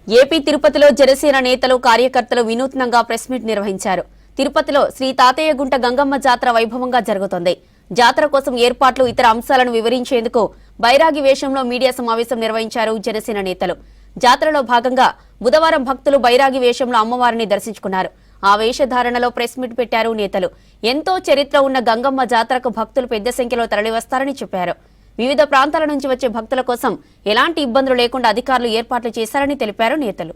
AP తిరుపతిలో జనసేన నేతలు కార్యకర్తలు వినూత్నంగా ప్రెస్ మీట్ నిర్వహించారు. తిరుపతిలో శ్రీ తాతయ్యగుంట గంగమ్మ జాతర వైభవంగా జరుగుతోంది. జాతర కోసం ఏర్పాట్లు ఇతర అంశాలను వివరించేందుకు బైరాగి వేషంలో మీడియా సమావేశం నిర్వహించారు జనసేన నేతలు. జాతరలో భాగంగా బుధవారం భక్తులు బైరాగి వేషంలో అమ్మవారిని దర్శించుకున్నారు. ఆ వేషధారణలో ప్రెస్ మీట్ పెట్టారు నేతలు. ఎంతో చరిత్ర ఉన్న గంగమ్మ జాతరకు భక్తులు పెద్ద సంఖ్యలో తరలివస్తారని చెప్పారు. వివిధ ప్రాంతాల నుంచి వచ్చే భక్తుల కోసం ఎలాంటి ఇబ్బందులు లేకుండా అధికారులు ఏర్పాట్లు చేశారని తెలిపారు నేతలు.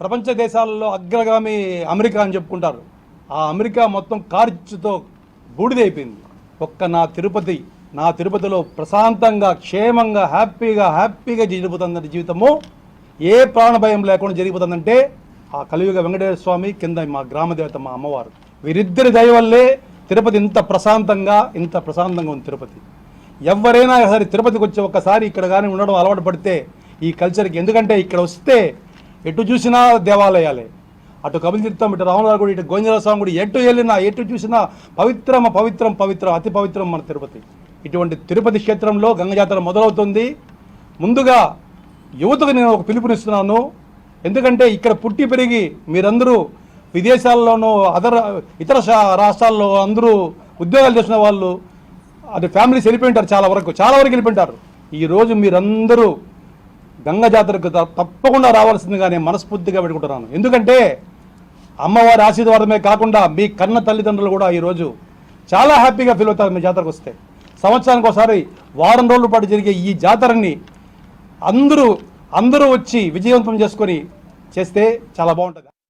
ప్రపంచ దేశాలలో అగ్రగామి అమెరికా అని చెప్పుకుంటారు. ఆ అమెరికా మొత్తం ఖర్చుతో బూడిదైపోయింది. ఒక్క నా తిరుపతిలో ప్రశాంతంగా క్షేమంగా హ్యాపీగా జరిగిపోతుందంటే జీవితము ఏ ప్రాణ భయం లేకుండా జరిగిపోతుందంటే ఆ కలియుగ వెంకటేశ్వర స్వామి కింద మా గ్రామదేవత మా అమ్మవారు వీరిద్దరి దయ వల్లే తిరుపతి ఇంత ప్రశాంతంగా ఉంది. తిరుపతి ఎవరైనా సరే తిరుపతికి వచ్చి ఒక్కసారి ఇక్కడ కానీ ఉండడం అలవాటు పడితే ఈ కల్చర్కి, ఎందుకంటే ఇక్కడ వస్తే ఎటు చూసినా దేవాలయాలే, అటు కపిలతీర్థం, ఇటు రామనాథ గుడి, ఇటు గోవిందరాజ స్వామి గుడి, ఎటు వెళ్ళినా ఎటు చూసినా పవిత్రం అతి పవిత్రం మన తిరుపతి. ఇటువంటి తిరుపతి క్షేత్రంలో గంగ జాతర మొదలవుతుంది. ముందుగా యువతకు నేను ఒక పిలుపునిస్తున్నాను. ఎందుకంటే ఇక్కడ పుట్టి పెరిగి మీరందరూ విదేశాల్లోనూ ఇతర రాష్ట్రాల్లో అందరూ ఉద్యోగాలు చేసిన వాళ్ళు అది ఫ్యామిలీస్ వెళ్ళిపోయింటారు, చాలా వరకు వెళ్ళిపోయింటారు. ఈరోజు మీరందరూ గంగ జాతరకు తప్పకుండా రావాల్సిందిగా నేను మనస్ఫూర్తిగా పెట్టుకుంటున్నాను. ఎందుకంటే అమ్మవారి ఆశీర్వాదమే కాకుండా మీ కన్న తల్లిదండ్రులు కూడా ఈరోజు చాలా హ్యాపీగా ఫీల్ అవుతారు మీ జాతరకు వస్తే. సంవత్సరానికి ఒకసారి వారం రోజుల పాటు జరిగే ఈ జాతరని అందరూ వచ్చి విజయవంతం చేసుకొని చేస్తే చాలా బాగుంటుంది.